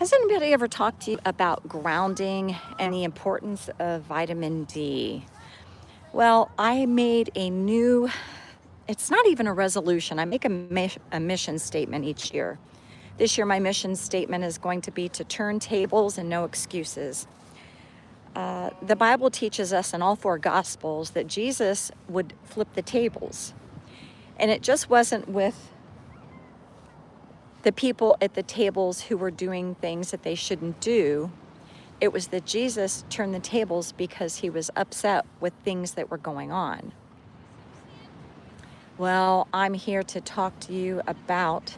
Has anybody ever talked to you about grounding and the importance of vitamin D? Well, I made it's not even a resolution. I make a mission statement each year. This year, my mission statement is going to be to turn tables and no excuses. The Bible teaches us in all four Gospels that Jesus would flip the tables. And it just wasn't with the people at the tables who were doing things that they shouldn't do. It was that Jesus turned the tables because he was upset with things that were going on. Well, I'm here to talk to you about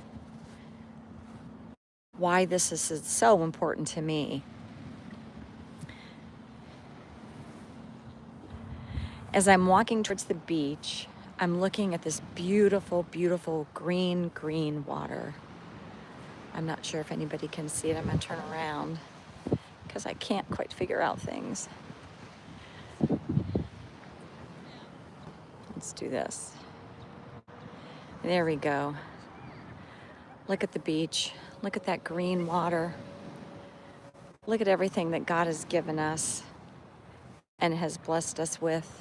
why this is so important to me. As I'm walking towards the beach, I'm looking at this beautiful, beautiful green water. I'm not sure if anybody can see it. I'm gonna turn around because I can't quite figure out things. Let's do this. There we go. Look at the beach. Look at that green water. Look at everything that God has given us and has blessed us with.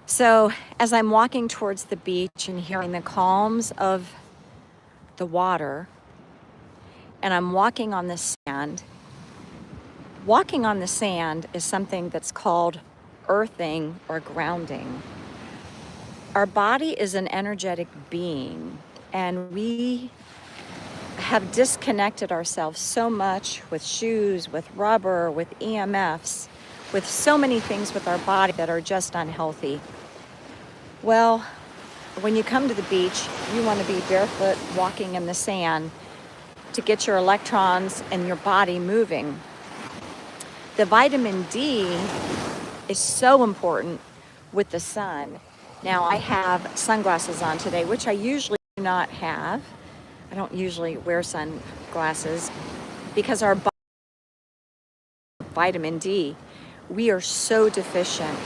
So as I'm walking towards the beach and hearing the calms of the water, and I'm walking on the sand is something that's called earthing or grounding. Our body is an energetic being, and we have disconnected ourselves so much with shoes, with rubber, with EMFs, with so many things with our body that are just unhealthy. Well, when you come to the beach, you want to be barefoot walking in the sand to get your electrons and your body moving. The vitamin D is so important with the sun. Now, I have sunglasses on today, which I usually do not have. I don't usually wear sunglasses because our vitamin D, we are so deficient.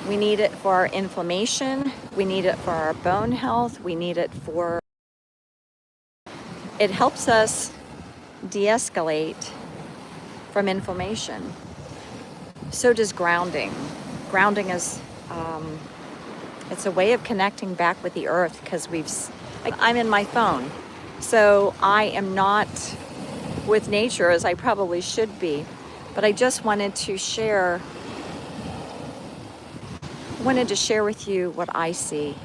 We need it for our inflammation. We need it for our bone health. We need it it helps us de-escalate from inflammation. So does grounding. Grounding is, it's a way of connecting back with the earth because I'm in my phone. So I am not with nature as I probably should be, but I just wanted to share with you what I see.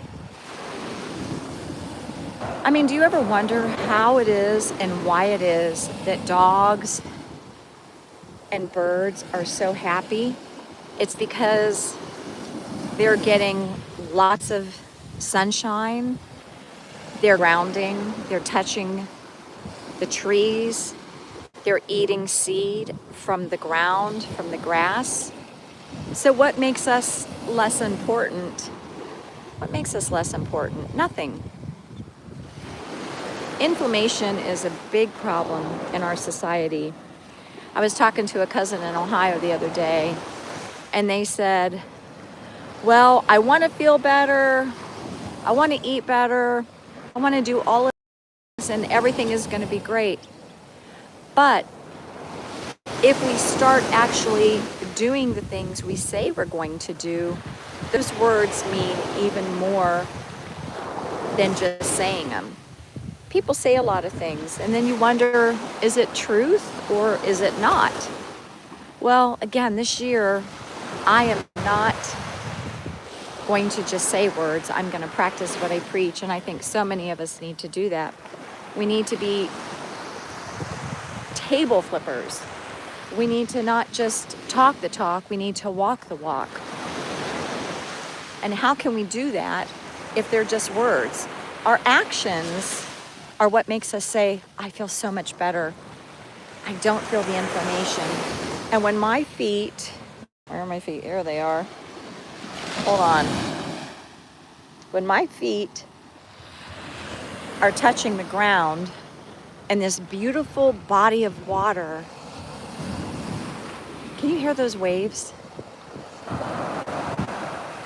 I mean, do you ever wonder how it is and why it is that dogs and birds are so happy? It's because they're getting lots of sunshine, they're grounding, they're touching the trees, they're eating seed from the ground, from the grass. So what makes us less important? What makes us less important? Nothing. Inflammation is a big problem in our society. I was talking to a cousin in Ohio the other day, and they said, well, I want to feel better, I want to eat better, I want to do all of this, and everything is going to be great. But if we start actually doing the things we say we're going to do, those words mean even more than just saying them. People say a lot of things, and then you wonder, is it truth or is it not? Well, again, this year, I am not going to just say words. I'm going to practice what I preach, and I think so many of us need to do that. We need to be table flippers. We need to not just talk the talk, we need to walk the walk. And how can we do that if they're just words? Our actions are what makes us say, I feel so much better. I don't feel the inflammation. And when my feet, where are my feet? Here they are. Hold on. When my feet are touching the ground and this beautiful body of water, can you hear those waves?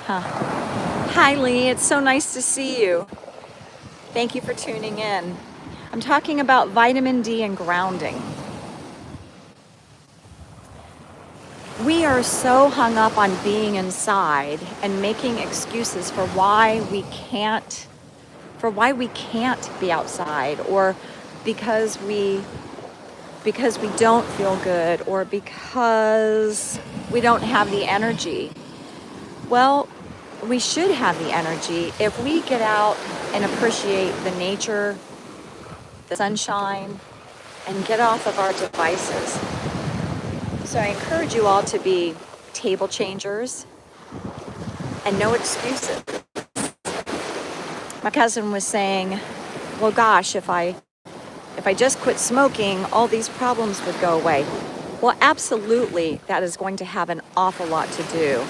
Huh. Hi, Lee. It's so nice to see you. Thank you for tuning in. I'm talking about vitamin D and grounding. We are so hung up on being inside and making excuses for why we can't be outside, or because we don't feel good, or because we don't have the energy. Well, we should have the energy if we get out and appreciate the nature, the sunshine, and get off of our devices. So I encourage you all to be table changers and no excuses. My cousin was saying, well, gosh, if I just quit smoking, all these problems would go away. Well, absolutely, that is going to have an awful lot to do.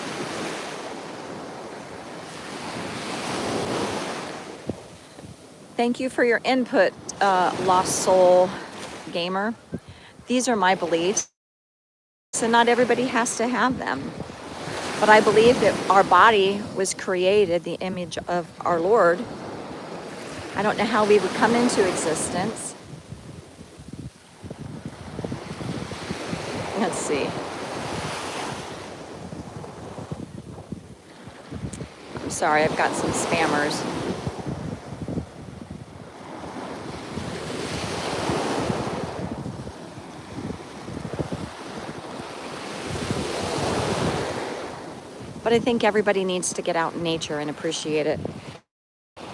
Thank you for your input, Lost Soul Gamer. These are my beliefs, and not everybody has to have them. But I believe that our body was created the image of our Lord. I don't know how we would come into existence. Let's see. I'm sorry, I've got some spammers. But I think everybody needs to get out in nature and appreciate it.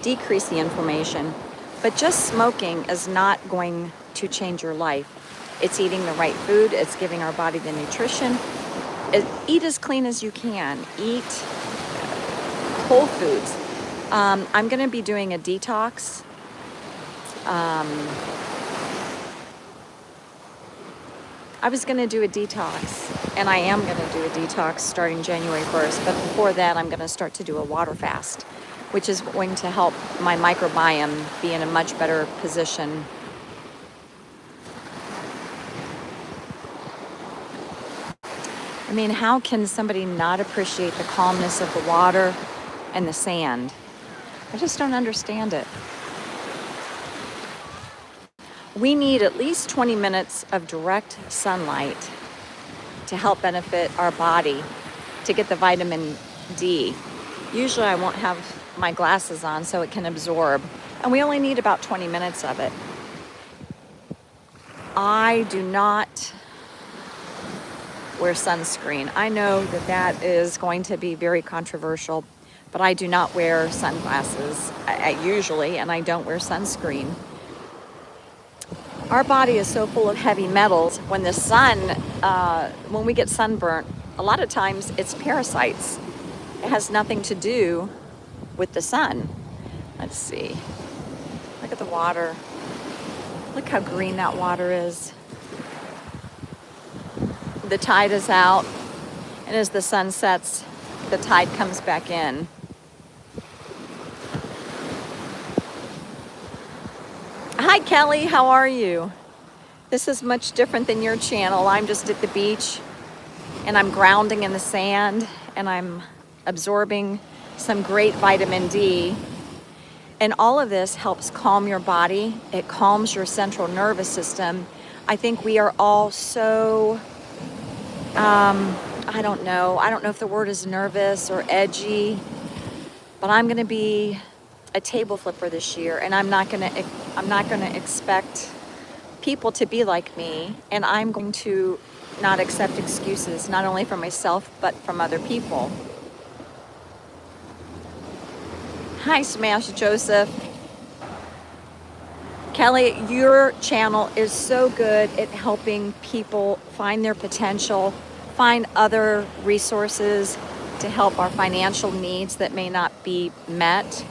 Decrease the inflammation. But just smoking is not going to change your life. It's eating the right food. It's giving our body the nutrition. Eat as clean as you can. Eat whole foods. I'm going to be doing a detox. I was going to do a detox, and I am going to do a detox starting January 1st. But before that, I'm going to start to do a water fast, which is going to help my microbiome be in a much better position. I mean, how can somebody not appreciate the calmness of the water and the sand? I just don't understand it. We need at least 20 minutes of direct sunlight to help benefit our body, to get the vitamin D. Usually I won't have my glasses on so it can absorb, and we only need about 20 minutes of it. I do not wear sunscreen. I know that that is going to be very controversial, but I do not wear sunglasses usually, and I don't wear sunscreen. Our body is so full of heavy metals. When the sun, when we get sunburnt, a lot of times it's parasites. It has nothing to do with the sun. Let's see. Look at the water. Look how green that water is. The tide is out, and as the sun sets, the tide comes back in. Hi, Kelly. How are you? This is much different than your channel. I'm just at the beach, and I'm grounding in the sand, and I'm absorbing some great vitamin D. And all of this helps calm your body. It calms your central nervous system. I think we are all so, I don't know if the word is nervous or edgy, but I'm going to be a table flipper this year, and I'm not going to expect people to be like me, and I'm going to not accept excuses, not only from myself but from other people. Hi, Smash Joseph. Kelly, your channel is so good at helping people find their potential, find other resources to help our financial needs that may not be met.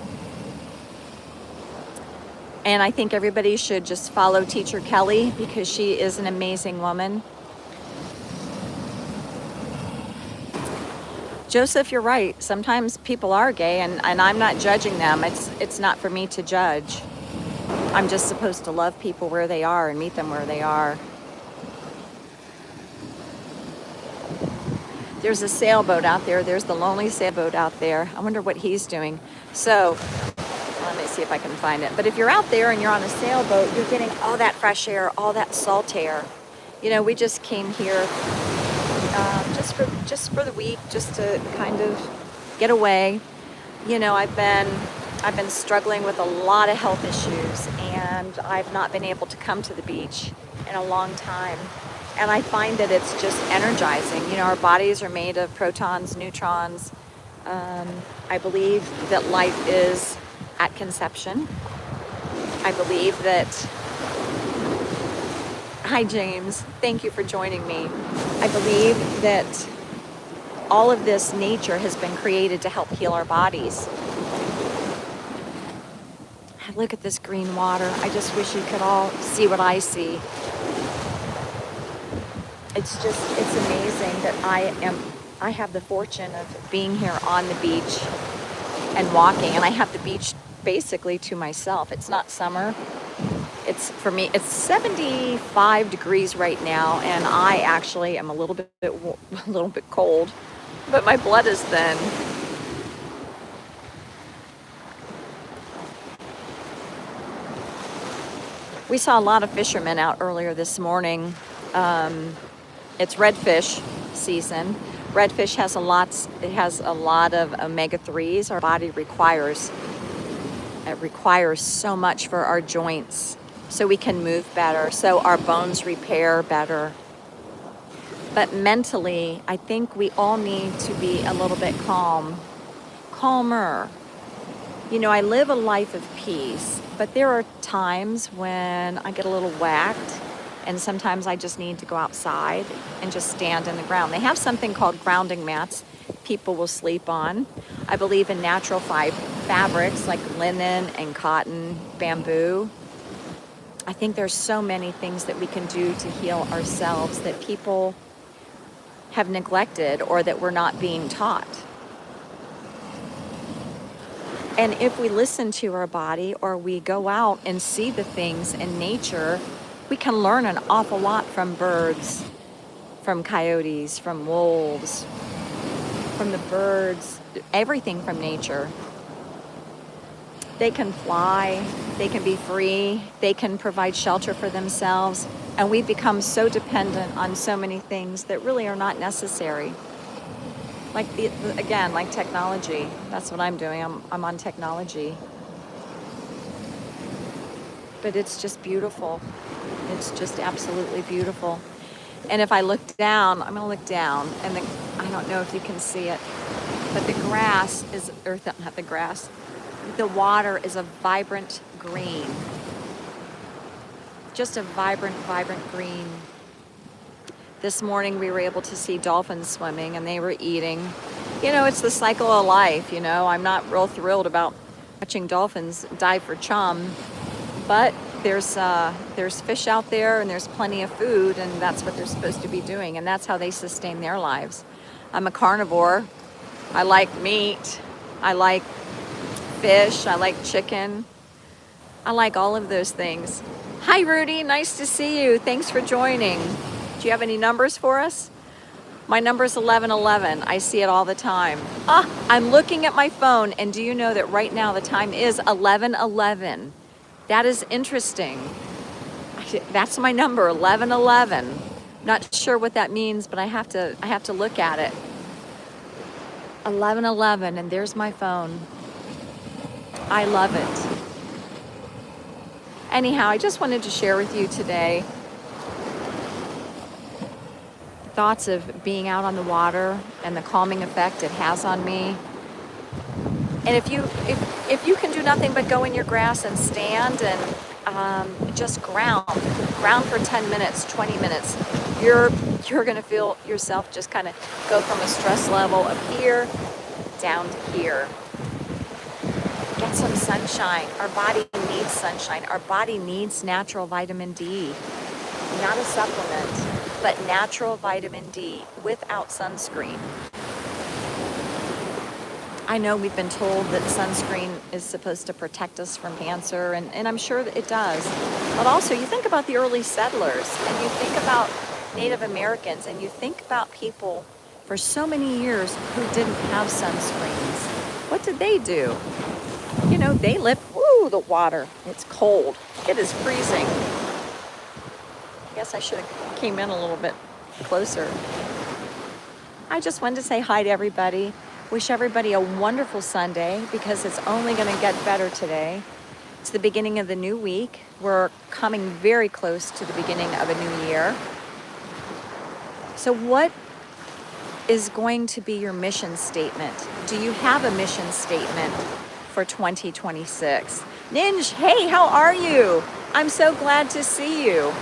And I think everybody should just follow Teacher Kelly because she is an amazing woman. Joseph, you're right. Sometimes people are gay, and I'm not judging them. It's not for me to judge. I'm just supposed to love people where they are and meet them where they are. There's a sailboat out there. There's the lonely sailboat out there. I wonder what he's doing. So Let me see if I can find it. But if you're out there and you're on a sailboat, you're getting all that fresh air, all that salt air. You know, we just came here just for the week, just to kind of get away. You know, I've been struggling with a lot of health issues, and I've not been able to come to the beach in a long time. And I find that it's just energizing. You know, our bodies are made of protons, neutrons. I believe that life is at conception. I believe that, hi James, thank you for joining me. I believe that all of this nature has been created to help heal our bodies. Look at this green water. I just wish you could all see what I see. It's amazing that I have the fortune of being here on the beach and walking, and I have the beach basically to myself. It's not summer. It's, for me, it's 75 degrees right now, and I actually am a little bit cold, but my blood is thin. We saw a lot of fishermen out earlier this morning. It's redfish season. Redfish has a lot of omega-3s our body requires. It requires so much for our joints, so we can move better, so our bones repair better. But mentally, I think we all need to be a little bit calmer. You know, I live a life of peace, but there are times when I get a little whacked, and sometimes I just need to go outside and just stand in the ground. They have something called grounding mats people will sleep on. I believe in natural fabrics like linen and cotton, bamboo. I think there's so many things that we can do to heal ourselves that people have neglected or that we're not being taught. And if we listen to our body, or we go out and see the things in nature, we can learn an awful lot from birds, from coyotes, from wolves, from the birds, everything from nature. They can fly, they can be free, they can provide shelter for themselves, and we become so dependent on so many things that really are not necessary. Like, again, like technology. That's what I'm doing. I'm on technology. But it's just beautiful. It's just absolutely beautiful. And if I look down, I'm gonna look down, and I don't know if you can see it, but the grass is, or not the grass, the water is a vibrant green. Just a vibrant green. This morning we were able to see dolphins swimming, and they were eating. You know, it's the cycle of life, you know. I'm not real thrilled about watching dolphins dive for chum, but there's fish out there, and there's plenty of food, and that's what they're supposed to be doing, and that's how they sustain their lives. I'm a carnivore. I like meat. I like fish. I like chicken. I like all of those things. Hi, Rudy. Nice to see you. Thanks for joining. Do you have any numbers for us? My number is 1111. I see it all the time. I'm looking at my phone, and do you know that right now the time is 11:11? That is interesting. That's my number, 1111. Not sure what that means, but I have to look at it. 11:11, and there's my phone. I love it. Anyhow, I just wanted to share with you today thoughts of being out on the water and the calming effect it has on me. And if you can do nothing but go in your grass and stand and just ground for 10 minutes, 20 minutes, you're gonna feel yourself just kind of go from a stress level of here down to here. Get some sunshine. Our body needs sunshine. Our body needs natural vitamin D. Not a supplement, but natural vitamin D without sunscreen. I know we've been told that sunscreen is supposed to protect us from cancer, and I'm sure that it does. But also, you think about the early settlers, and you think about Native Americans, and you think about people for so many years who didn't have sunscreens. What did they do? You know, they lived Ooh, the water. It's cold. It is freezing. I guess I should have came in a little bit closer. I just wanted to say hi to everybody. Wish everybody a wonderful Sunday because it's only going to get better today. It's the beginning of the new week. We're coming very close to the beginning of a new year. So what is going to be your mission statement? Do you have a mission statement for 2026? Ninj, hey, how are you? I'm so glad to see you.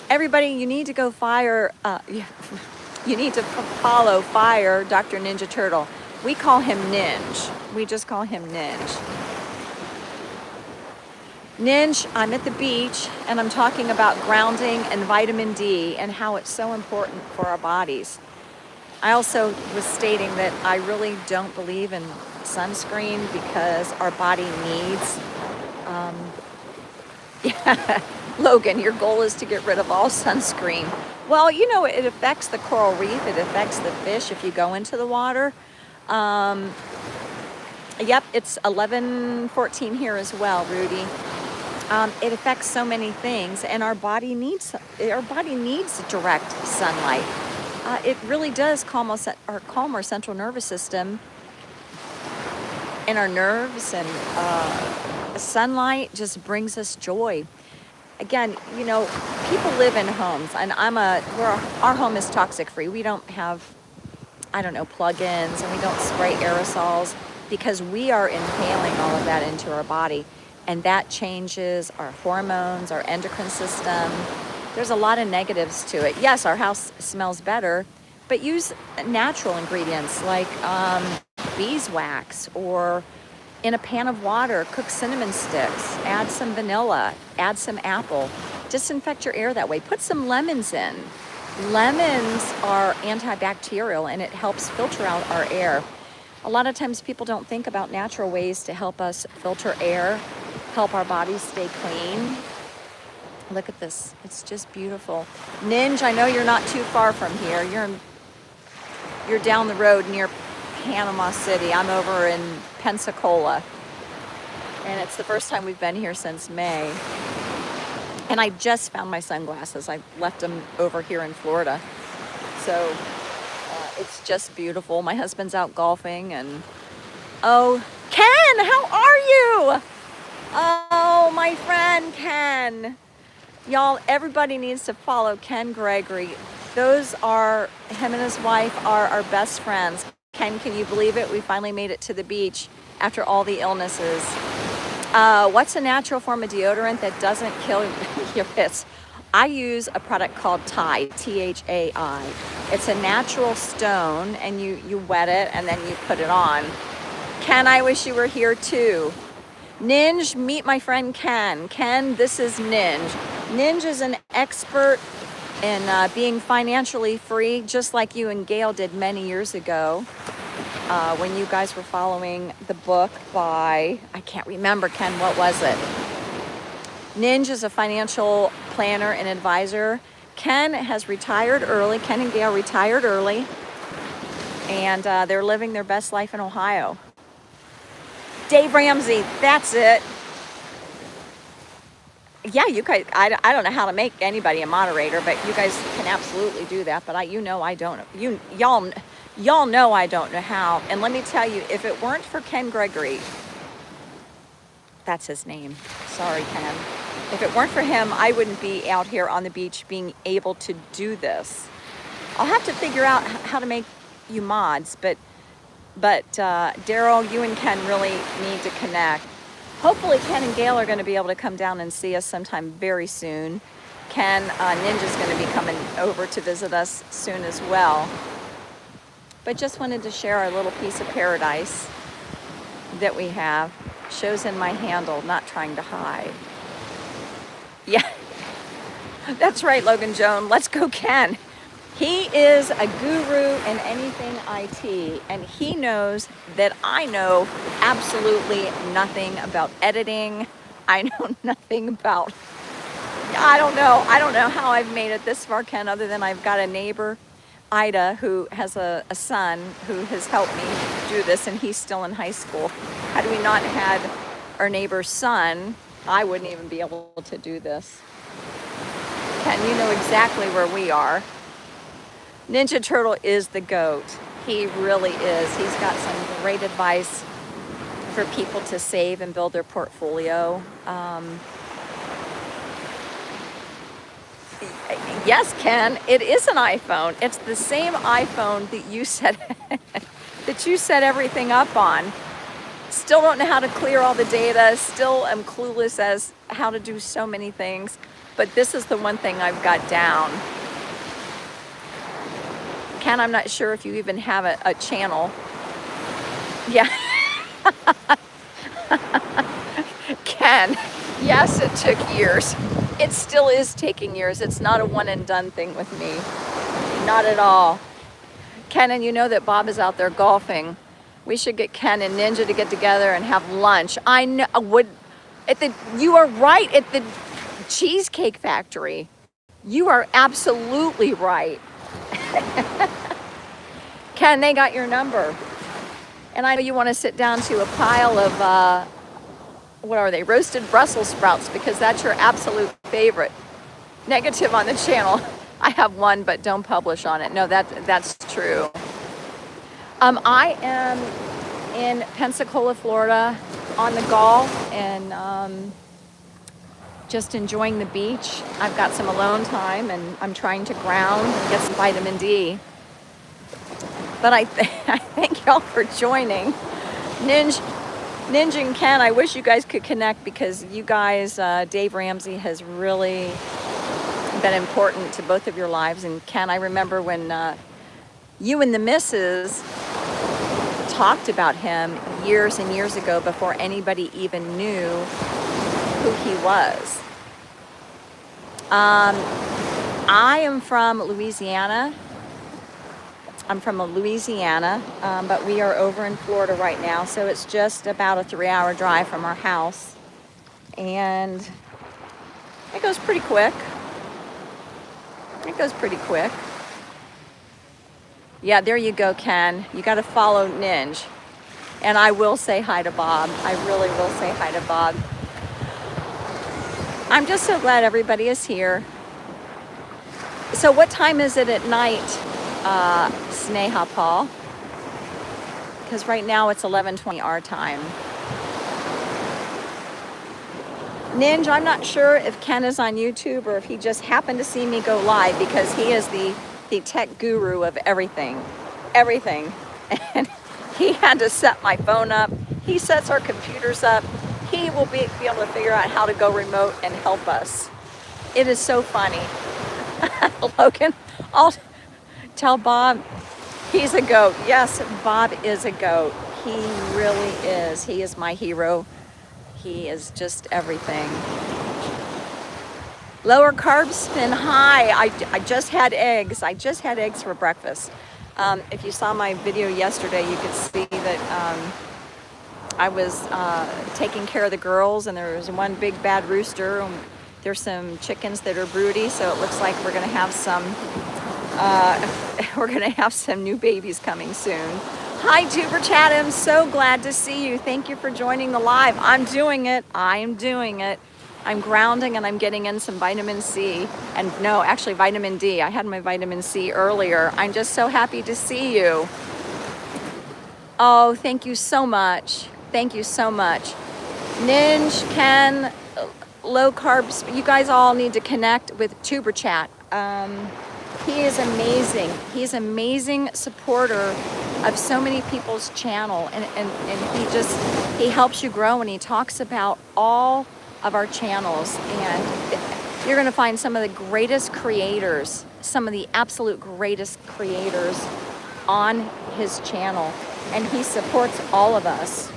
Everybody, you need to go you need to follow Fire Dr. Ninja Turtle. We call him Ninj. We just call him Ninj. Ninj, I'm at the beach and I'm talking about grounding and vitamin D and how it's so important for our bodies. I also was stating that I really don't believe in sunscreen because our body needs, yeah, Logan, your goal is to get rid of all sunscreen. Well, you know, it affects the coral reef. It affects the fish if you go into the water. Yep, it's 11:14 here as well, Rudy. It affects so many things, and our body needs direct sunlight. It really does calm our central nervous system and our nerves, and sunlight just brings us joy. Again, you know, people live in homes, and our home is toxic free. We don't have, plug-ins, and we don't spray aerosols because we are inhaling all of that into our body, and that changes our hormones, our endocrine system. There's a lot of negatives to it. Yes, our house smells better, but use natural ingredients like beeswax, or in a pan of water, cook cinnamon sticks, add some vanilla, add some apple. Disinfect your air that way. Put some lemons in. Lemons are antibacterial and it helps filter out our air. A lot of times people don't think about natural ways to help us filter air, help our bodies stay clean. Look at this. It's just beautiful. Ninj, I know you're not too far from here. You're down the road near Panama City. I'm over in Pensacola, and it's the first time we've been here since May. And I just found my sunglasses. I left them over here in Florida. So it's just beautiful. My husband's out golfing, and oh, Ken, how are you? Oh, my friend Ken. Y'all, everybody needs to follow Ken Gregory. Him and his wife are our best friends. Ken, can you believe it? We finally made it to the beach after all the illnesses. What's a natural form of deodorant that doesn't kill your pits? I use a product called Thai, Thai. It's a natural stone, and you wet it and then you put it on. Ken, I wish you were here too. Ninj, meet my friend Ken. Ken, this is Ninj. Ninj is an expert in being financially free, just like you and Gail did many years ago when you guys were following the book by, I can't remember, Ken, what was it? Ninj is a financial planner and advisor. Ken has retired early. Ken and Gail retired early, and they're living their best life in Ohio. Dave Ramsey, that's it. Yeah, you guys, I don't know how to make anybody a moderator, but you guys can absolutely do that. But I don't. Y'all know I don't know how. And let me tell you, if it weren't for Ken Gregory, that's his name. Sorry, Ken. If it weren't for him, I wouldn't be out here on the beach being able to do this. I'll have to figure out how to make you mods, but Daryl, you and Ken really need to connect. Hopefully Ken and Gail are going to be able to come down and see us sometime very soon. Ken, Ninja's going to be coming over to visit us soon as well. But just wanted to share our little piece of paradise that we have. Shows in my handle, not trying to hide. Yeah, that's right, Logan Joan. Let's go, Ken. He is a guru in anything IT, and he knows that I know absolutely nothing about editing. I know nothing about, I don't know how I've made it this far, Ken, other than I've got a neighbor, Ida, who has a son who has helped me do this, and he's still in high school. Had we not had our neighbor's son. I wouldn't even be able to do this. Ken, you know exactly where we are. Ninja Turtle is the GOAT. He really is. He's got some great advice for people to save and build their portfolio. Yes, Ken, it is an iPhone. It's the same iPhone that you set that you set everything up on. Still don't know how to clear all the data. Still am clueless as how to do so many things. But this is the one thing I've got down. Ken, I'm not sure if you even have a channel. Yeah. Ken, yes, it took years. It still is taking years. It's not a one and done thing with me. Not at all. Ken, and you know that Bob is out there golfing. We should get Ken and Ninja to get together and have lunch. I know, you are right, at the Cheesecake Factory. You are absolutely right. Ken, they got your number. And I know you want to sit down to a pile of, what are they, roasted Brussels sprouts, because that's your absolute favorite. Negative on the channel. I have one, but don't publish on it. No, that's true. I am in Pensacola, Florida, on the Gulf, and just enjoying the beach. I've got some alone time, and I'm trying to ground and get some vitamin D. But I thank y'all for joining. Ninja and Ken, I wish you guys could connect, because you guys, Dave Ramsey has really been important to both of your lives. And Ken, I remember when you and the missus talked about him years and years ago, before anybody even knew who he was. I am from Louisiana. But we are over in Florida right now, so it's just about a 3-hour drive from our house, and it goes pretty quick. Yeah, there you go, Ken. You got to follow Ninja, and I will say hi to Bob. I really will say hi to Bob. I'm just so glad everybody is here. So what time is it at night, Sneha Paul? Because right now it's 11:20 our time. Ninja, I'm not sure if Ken is on YouTube or if he just happened to see me go live, because he is the tech guru of everything. And he had to set my phone up. He sets our computers up. He will be able to figure out how to go remote and help us. It is so funny. Logan, I'll tell Bob he's a GOAT. Yes, Bob is a GOAT. He really is. He is my hero. He is just everything. Lower carb spin high. I just had eggs. I just had eggs for breakfast. If you saw my video yesterday, you could see that I was taking care of the girls, and there was one big bad rooster. There's some chickens that are broody, so it looks like we're gonna have some new babies coming soon. Hi, Tuber Chat. I'm so glad to see you. Thank you for joining the live. I'm doing it. I'm grounding, and I'm getting in some vitamin C. And no, actually vitamin D. I had my vitamin C earlier. I'm just so happy to see you. Oh, thank you so much. Thank you so much. Ninja, Ken, low carbs. You guys all need to connect with Tuber Chat. He is amazing. He's an amazing supporter of so many people's channel, and he helps you grow, and he talks about all of our channels, and you're going to find some of the greatest creators, some of the absolute greatest creators on his channel, and he supports all of us,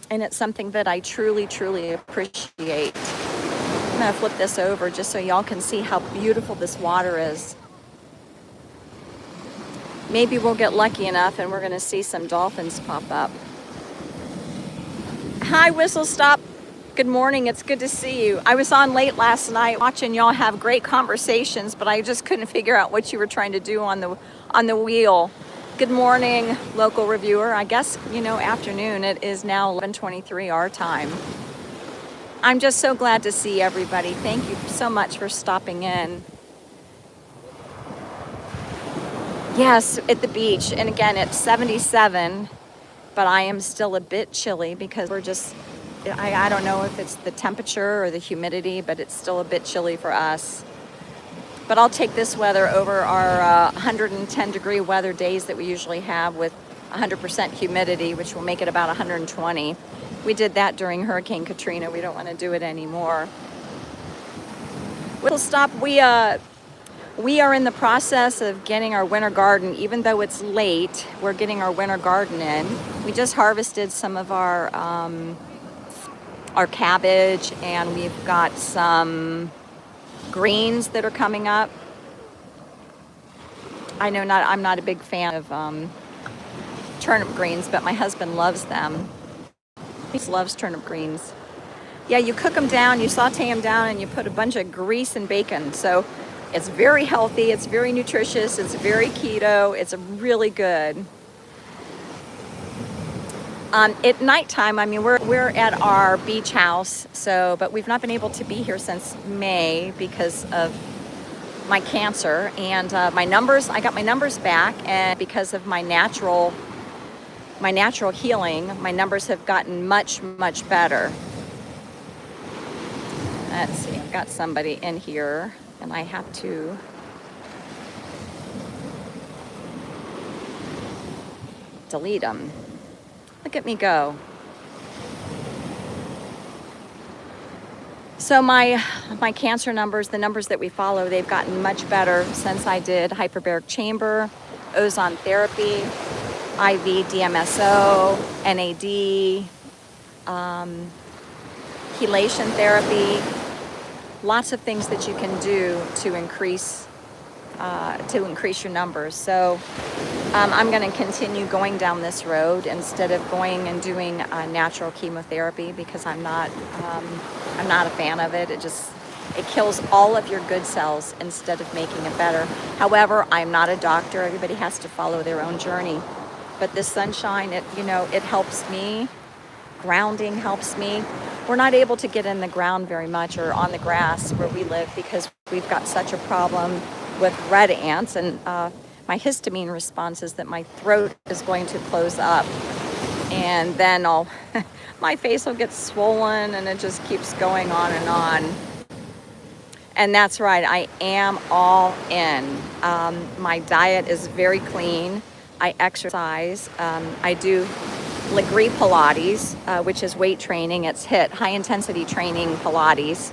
and it's something that I truly, truly appreciate. I'm going to flip this over just so y'all can see how beautiful this water is. Maybe we'll get lucky enough and we're going to see some dolphins pop up. Hi, Whistle Stop. Good morning. It's good to see you. I was on late last night watching y'all have great conversations, but I just couldn't figure out what you were trying to do on the wheel. Good morning, local reviewer. I guess, afternoon. It is now 11:23 our time. I'm just so glad to see everybody. Thank you so much for stopping in. Yes, at the beach. And again, it's 77, but I am still a bit chilly because I don't know if it's the temperature or the humidity, but it's still a bit chilly for us. But I'll take this weather over our 110 degree weather days that we usually have with 100% humidity, which will make it about 120. We did that during Hurricane Katrina. We don't want to do it anymore. We'll stop. We are in the process of getting our winter garden. Even though it's late, we're getting our winter garden in. We just harvested some of our cabbage, and we've got some greens that are coming up. I'm not a big fan of turnip greens, but my husband loves them. He loves turnip greens. Yeah, you cook them down, you saute them down, and you put a bunch of grease and bacon. So it's very healthy, it's very nutritious, it's very keto, it's really good. At nighttime, we're at our beach house, but we've not been able to be here since May because of my cancer and my numbers. I got my numbers back, and because of my natural healing, my numbers have gotten much, much better. Let's see, I've got somebody in here, and I have to delete them. Look at me go. So my cancer numbers, the numbers that we follow, they've gotten much better since I did hyperbaric chamber, ozone therapy, IV DMSO, NAD, chelation therapy, lots of things that you can do to increase your numbers. So I'm going to continue going down this road instead of going and doing natural chemotherapy because I'm not a fan of it. It kills all of your good cells instead of making it better. However, I'm not a doctor. Everybody has to follow their own journey. But this sunshine, it helps me. Grounding helps me. We're not able to get in the ground very much or on the grass where we live because we've got such a problem with red ants, and my histamine response is that my throat is going to close up, and then my face will get swollen, and it just keeps going on and on. And that's right, I am all in. My diet is very clean. I exercise. I do Legree Pilates, which is weight training. It's HIIT, high intensity training Pilates.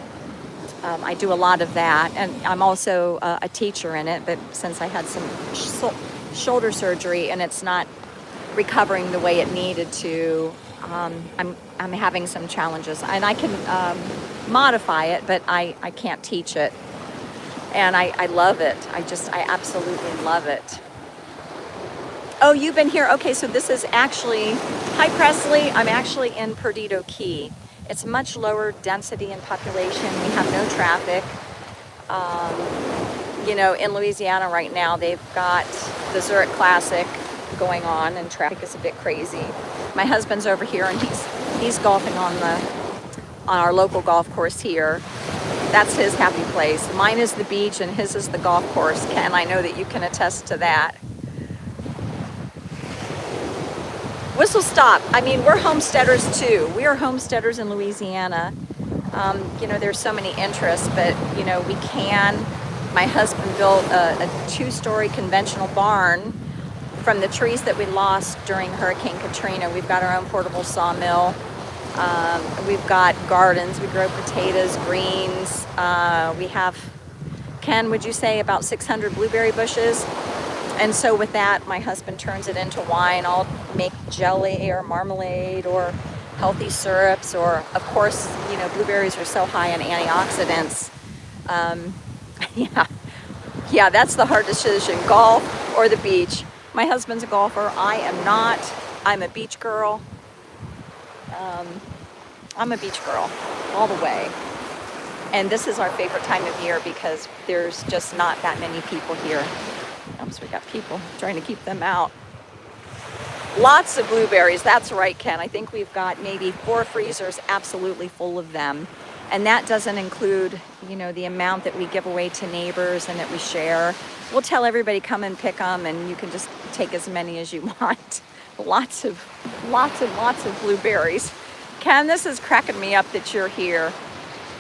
I do a lot of that, and I'm also a teacher in it, but since I had some shoulder surgery and it's not recovering the way it needed to, I'm having some challenges, and I can modify it, but I can't teach it, and I love it. I absolutely love it. Oh, you've been here. Okay, so this is actually, hi Presley, I'm actually in Perdido Key. It's much lower density in population. We have no traffic. In Louisiana right now, they've got the Zurich Classic going on, and traffic is a bit crazy. My husband's over here, and he's golfing on our local golf course here. That's his happy place. Mine is the beach, and his is the golf course. Ken, I know that you can attest to that. Whistle stop. We're homesteaders too. We are homesteaders in Louisiana. There's so many interests, but we can. My husband built a 2-story conventional barn from the trees that we lost during Hurricane Katrina. We've got our own portable sawmill. We've got gardens. We grow potatoes, greens. We have, Ken, would you say about 600 blueberry bushes? And so with that, my husband turns it into wine. I'll make jelly or marmalade or healthy syrups, or of course, blueberries are so high in antioxidants. Yeah, that's the hard decision, golf or the beach. My husband's a golfer. I am not. I'm a beach girl. I'm a beach girl all the way. And this is our favorite time of year because there's just not that many people here. So we got people trying to keep them out. Lots of blueberries. That's right, Ken. I think we've got maybe 4 freezers absolutely full of them. And that doesn't include, you know, the amount that we give away to neighbors and that we share. We'll tell everybody come and pick them, and you can just take as many as you want. Lots and lots of blueberries. Ken, this is cracking me up that you're here.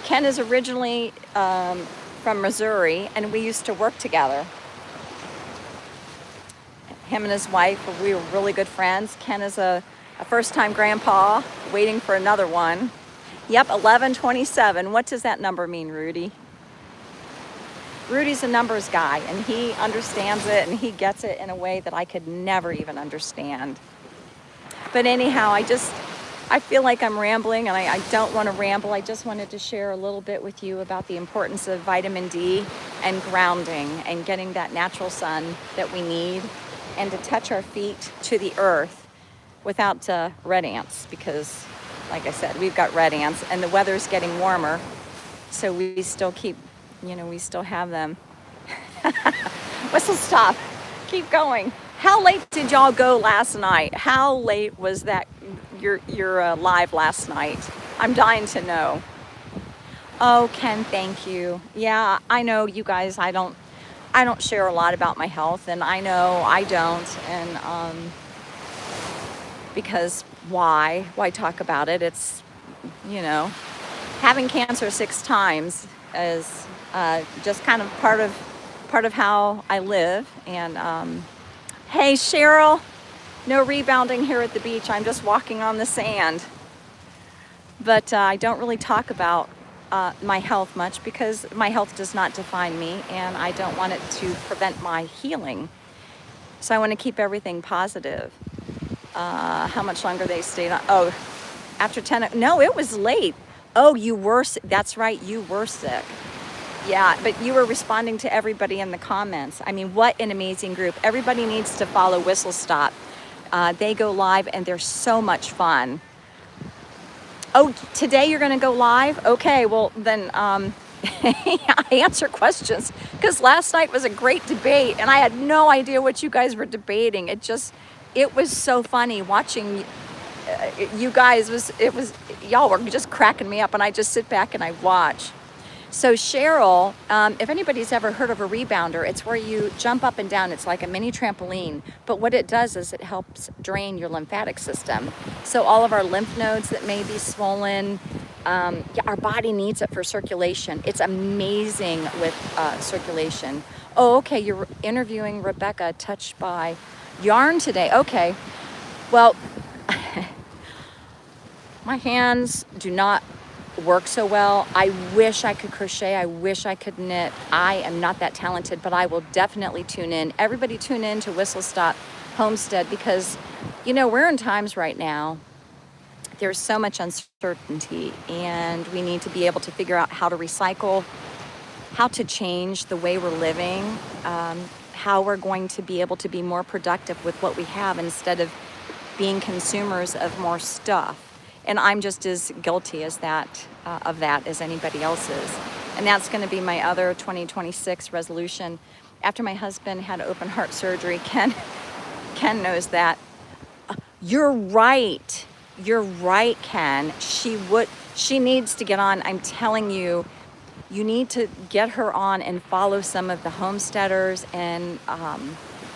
Ken is originally from Missouri, and we used to work together. Him and his wife, we were really good friends. Ken is a first-time grandpa, waiting for another one. Yep, 1127. What does that number mean, Rudy? Rudy's a numbers guy, and he understands it, and he gets it in a way that I could never even understand. But anyhow, I feel like I'm rambling, and I don't want to ramble. I just wanted to share a little bit with you about the importance of vitamin D and grounding and getting that natural sun that we need, and to touch our feet to the earth without red ants, because like I said, we've got red ants, and the weather's getting warmer, so we still keep, you know, we still have them. Whistle stop. Keep going. How late did y'all go last night? How late was that your live last night? I'm dying to know. Oh, Ken, thank you. Yeah, I know you guys. I don't share a lot about my health, and I know I don't, and because why talk about it? It's, you know, having cancer 6 times is just kind of part of how I live. And hey, Cheryl, no rebounding here at the beach. I'm just walking on the sand. But I don't really talk about my health much, because my health does not define me, and I don't want it to prevent my healing. So I want to keep everything positive. How much longer they stayed on? Oh, after 10. No, it was late. Oh, you were, that's right, you were sick. Yeah, but you were responding to everybody in the comments. I mean, what an amazing group. Everybody needs to follow Whistle Stop. They go live, and they're so much fun. Oh, today you're going to go live? Okay, well then I answer questions, because last night was a great debate, and I had no idea what you guys were debating. It was so funny watching you guys. Y'all were just cracking me up, and I just sit back and I watch. So Cheryl, if anybody's ever heard of a rebounder, it's where you jump up and down. It's like a mini trampoline, but what it does is it helps drain your lymphatic system. So all of our lymph nodes that may be swollen, our body needs it for circulation. It's amazing with circulation. Oh, okay, you're interviewing Rebecca, touched by yarn today. Okay, well, my hands do not work so well. I wish I could crochet. I wish I could knit. I am not that talented, but I will definitely tune in. Everybody tune in to Whistle Stop Homestead, because, you know, we're in times right now. There's so much uncertainty, and we need to be able to figure out how to recycle, how to change the way we're living, how we're going to be able to be more productive with what we have instead of being consumers of more stuff. And I'm just as guilty as that as anybody else is. And that's going to be my other 2026 resolution. After my husband had open heart surgery, Ken knows that. You're right, Ken. She needs to get on. I'm telling you, you need to get her on and follow some of the homesteaders, and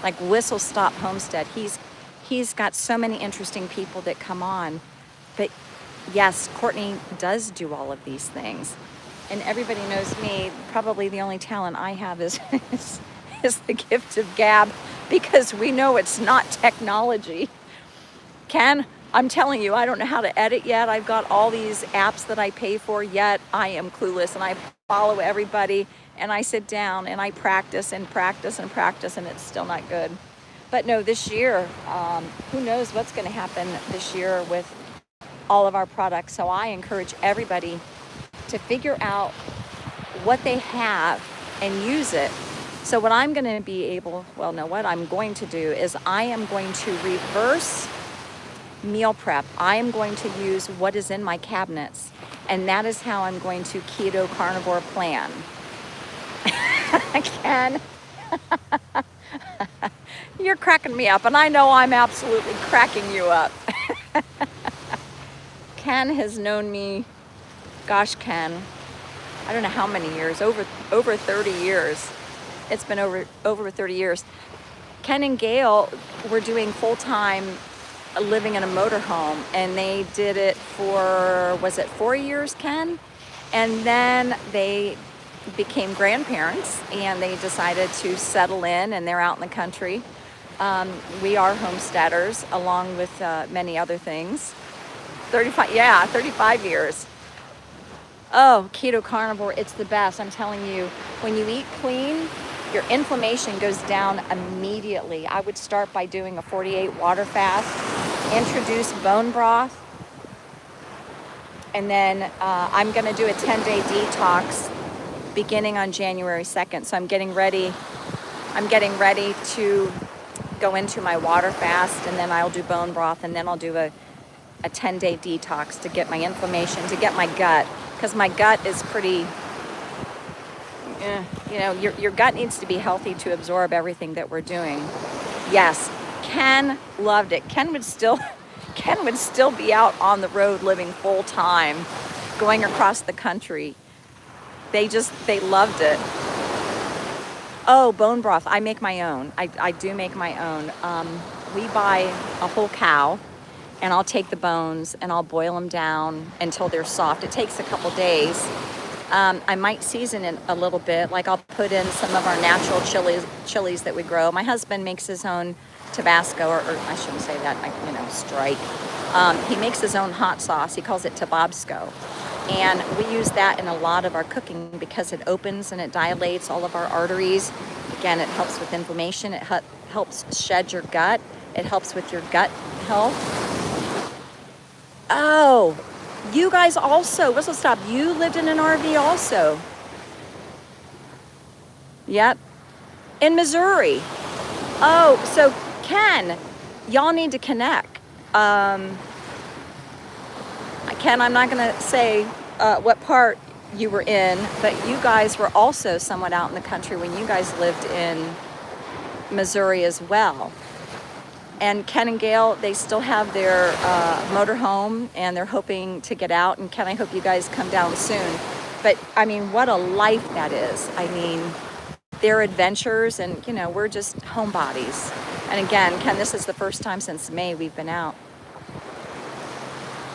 like Whistle Stop Homestead. He's got so many interesting people that come on. But yes, Courtney does do all of these things. And everybody knows me. Probably the only talent I have is the gift of gab, because we know it's not technology. Ken, I'm telling you, I don't know how to edit yet. I've got all these apps that I pay for, yet I am clueless, and I follow everybody, and I sit down and I practice and practice and practice, and it's still not good. But no, this year, who knows what's going to happen this year with all of our products. So I encourage everybody to figure out what they have and use it. So what I'm going to be what I'm going to do is I am going to reverse meal prep. I am going to use what is in my cabinets, and that is how I'm going to keto carnivore plan. Ken, You're cracking me up, and I know I'm absolutely cracking you up. Ken has known me, gosh, Ken, I don't know how many years, over 30 years. It's been over 30 years. Ken and Gail were doing full-time living in a motorhome, and they did it for, was it 4 years, Ken? And then they became grandparents, and they decided to settle in, and they're out in the country. We are homesteaders, along with many other things. 35 years. Oh, keto carnivore, it's the best. I'm telling you, when you eat clean, your inflammation goes down immediately. I would start by doing a 48 water fast, introduce bone broth, and then I'm gonna do a 10-day detox beginning on January 2nd. So I'm getting ready to go into my water fast, and then I'll do bone broth, and then I'll do a 10-day detox to get my inflammation, to get my gut, because my gut is pretty, you know, your gut needs to be healthy to absorb everything that we're doing. Yes, Ken loved it. Ken would still be out on the road living full time, going across the country. They loved it. Oh, bone broth, I make my own. I do make my own. We buy a whole cow, and I'll take the bones and I'll boil them down until they're soft. It takes a couple days. I might season it a little bit, like I'll put in some of our natural chilies that we grow. My husband makes his own Tabasco, or I shouldn't say that, Strike. He makes his own hot sauce. He calls it Tabasco. And we use that in a lot of our cooking because it opens and it dilates all of our arteries. Again, it helps with inflammation. It helps shed your gut. It helps with your gut health. Oh, you guys also, Whistle Stop, you lived in an RV also. Yep, in Missouri. Oh, so Ken, y'all need to connect. Ken, I'm not gonna say what part you were in, but you guys were also somewhat out in the country when you guys lived in Missouri as well. And Ken and Gail, they still have their motorhome, and they're hoping to get out. And Ken, I hope you guys come down soon. But I mean, what a life that is. I mean, their adventures, and we're just homebodies. And again, Ken, this is the first time since May we've been out.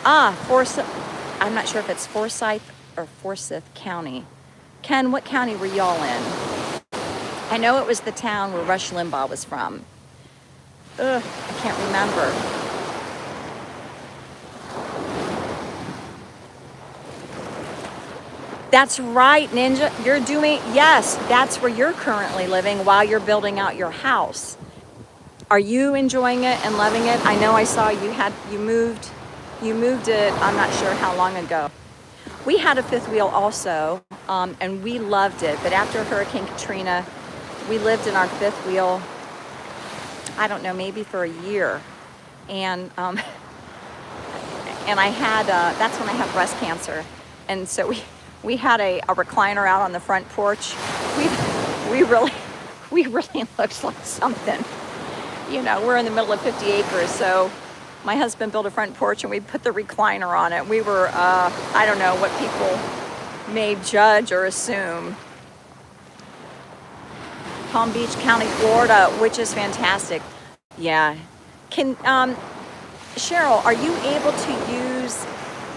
I'm not sure if it's Forsyth or Forsyth County. Ken, what county were y'all in? I know it was the town where Rush Limbaugh was from. Ugh, I can't remember. That's right, Ninja. Yes, that's where you're currently living while you're building out your house. Are you enjoying it and loving it? I know I saw you moved it, I'm not sure how long ago. We had a fifth wheel also, and we loved it. But after Hurricane Katrina, we lived in our fifth wheel, I don't know, maybe for a year. And I had, that's when I had breast cancer. And so we had a recliner out on the front porch. We really looked like something. We're in the middle of 50 acres, so my husband built a front porch and we put the recliner on it. We were, I don't know what people may judge or assume. Palm Beach County, Florida, which is fantastic. Yeah. Cheryl, are you able to use,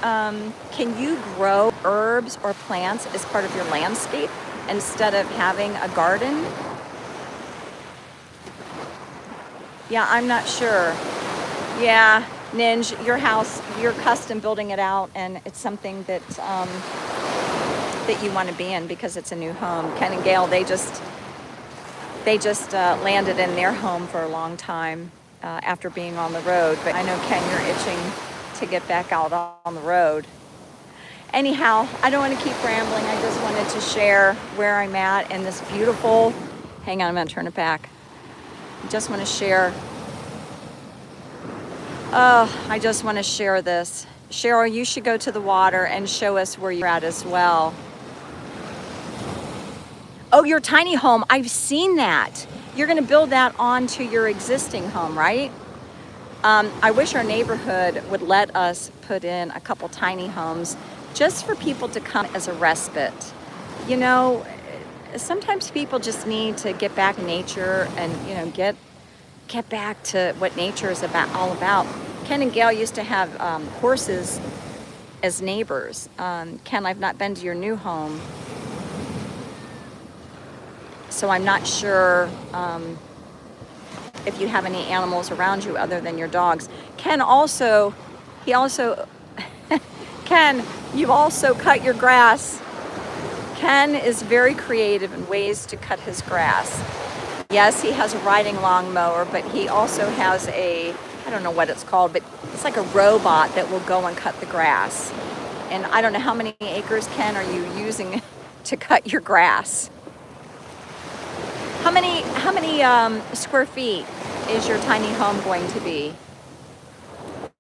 can you grow herbs or plants as part of your landscape instead of having a garden? Yeah, I'm not sure. Yeah, Ninja, your house, you're custom building it out, and it's something that that you want to be in because it's a new home. Ken and Gail, they just landed in their home for a long time after being on the road. But I know, Ken, you're itching to get back out on the road. Anyhow, I don't want to keep rambling. I just wanted to share where I'm at in this beautiful, hang on, I'm going to turn it back. I just want to share. I just want to share this. Cheryl, you should go to the water and show us where you're at as well. Oh, your tiny home. I've seen that. you're going to build that onto your existing home, right? I wish our neighborhood would let us put in a couple tiny homes just for people to come as a respite. You know, sometimes people just need to get back in nature and, you know, get back to what nature is all about. Ken and Gail used to have horses as neighbors. Ken, I've not been to your new home, so I'm not sure if you have any animals around you other than your dogs. Ken also, Ken, you've also cut your grass. Ken is very creative in ways to cut his grass. Yes, he has a riding lawnmower, but he also has I don't know what it's called, but it's like a robot that will go and cut the grass. And I don't know how many acres, Ken, are you using to cut your grass? How many square feet is your tiny home going to be?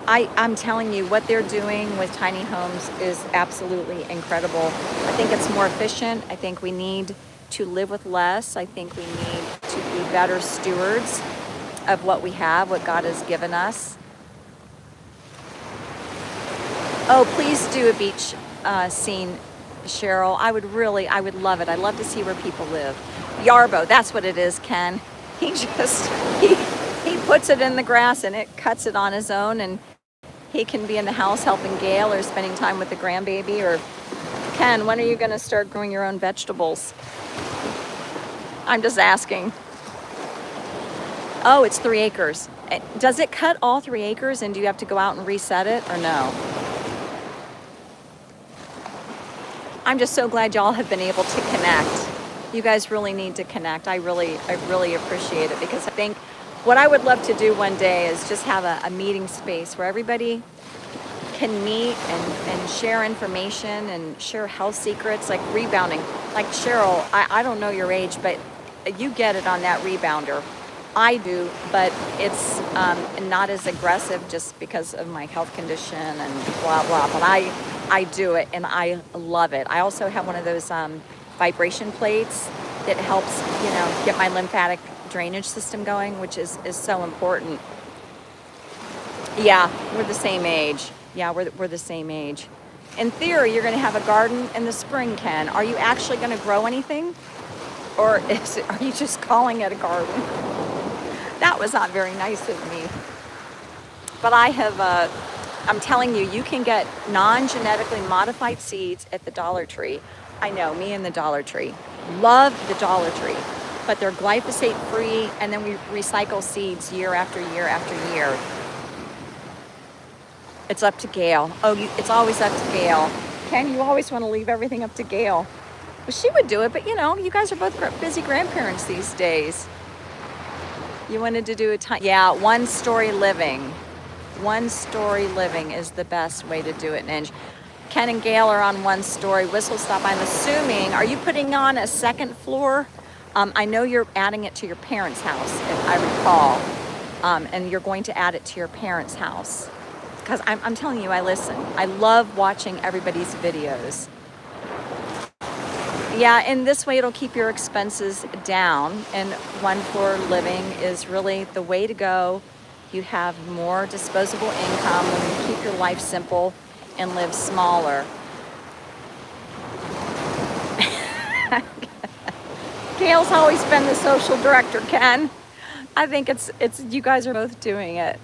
I'm telling you, what they're doing with tiny homes is absolutely incredible. I think it's more efficient. I think we need to live with less. I think we need to be better stewards of what we have, what God has given us. Oh, please do a beach scene, Cheryl. I would love it. I'd love to see where people live. Yarbo, that's what it is, Ken. He puts it in the grass and it cuts it on his own, and he can be in the house helping Gail or spending time with the grandbaby. Or Ken, when are you going to start growing your own vegetables? I'm just asking. Oh, it's 3 acres. Does it cut all 3 acres, and do you have to go out and reset it, or no? I'm just so glad y'all have been able to connect. You guys really need to connect. I really appreciate it, because I think what I would love to do one day is just have a meeting space where everybody can meet and share information and share health secrets, like rebounding. Like Cheryl, I don't know your age, but you get it on that rebounder. I do, but it's not as aggressive just because of my health condition and blah, blah. But I do it, and I love it. I also have one of those vibration plates that helps, you know, get my lymphatic drainage system going, which is so important. Yeah, we're the same age. Yeah, we're the same age. In theory, you're going to have a garden in the spring, Ken. Are you actually going to grow anything? Or are you just calling it a garden? That was not very nice of me. But I'm telling you, you can get non-genetically modified seeds at the Dollar Tree. I know, me and the Dollar Tree. Love the Dollar Tree. But they're glyphosate free, and then we recycle seeds year after year after year. It's up to Gail. It's always up to Gail. Ken, you always want to leave everything up to Gail. Well, she would do it, but you know, you guys are both busy grandparents these days. You wanted to do yeah, one-story living. One-story living is the best way to do it, Ninja. Ken and Gail are on 1 story. Whistle Stop, I'm assuming. Are you putting on a second floor? I know you're adding it to your parents' house, if I recall. And you're going to add it to your parents' house. Because I'm telling you, I listen. I love watching everybody's videos. Yeah, and this way it'll keep your expenses down. And 1 floor living is really the way to go. You have more disposable income when you keep your life simple and live smaller. Gail's always been the social director, Ken. I think it's you guys are both doing it.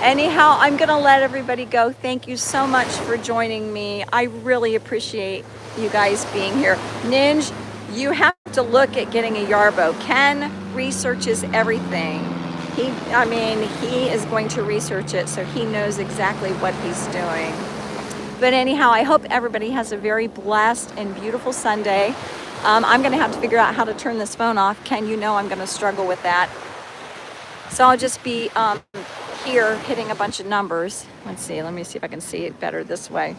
Anyhow, I'm gonna let everybody go. Thank you so much for joining me. I really appreciate you guys being here. Ninja, you have to look at getting a Yarbo. Ken researches everything. He is going to research it, so he knows exactly what he's doing. But anyhow, I hope everybody has a very blessed and beautiful Sunday. I'm gonna have to figure out how to turn this phone off. Ken, you know I'm gonna struggle with that. So I'll just be here hitting a bunch of numbers. Let's see, let me see if I can see it better this way.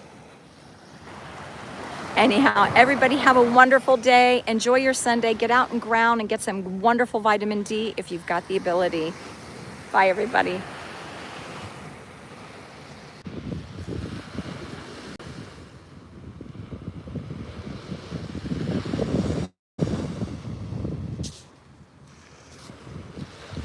Anyhow, everybody have a wonderful day. Enjoy your Sunday. Get out and ground and get some wonderful vitamin D if you've got the ability. Bye, everybody.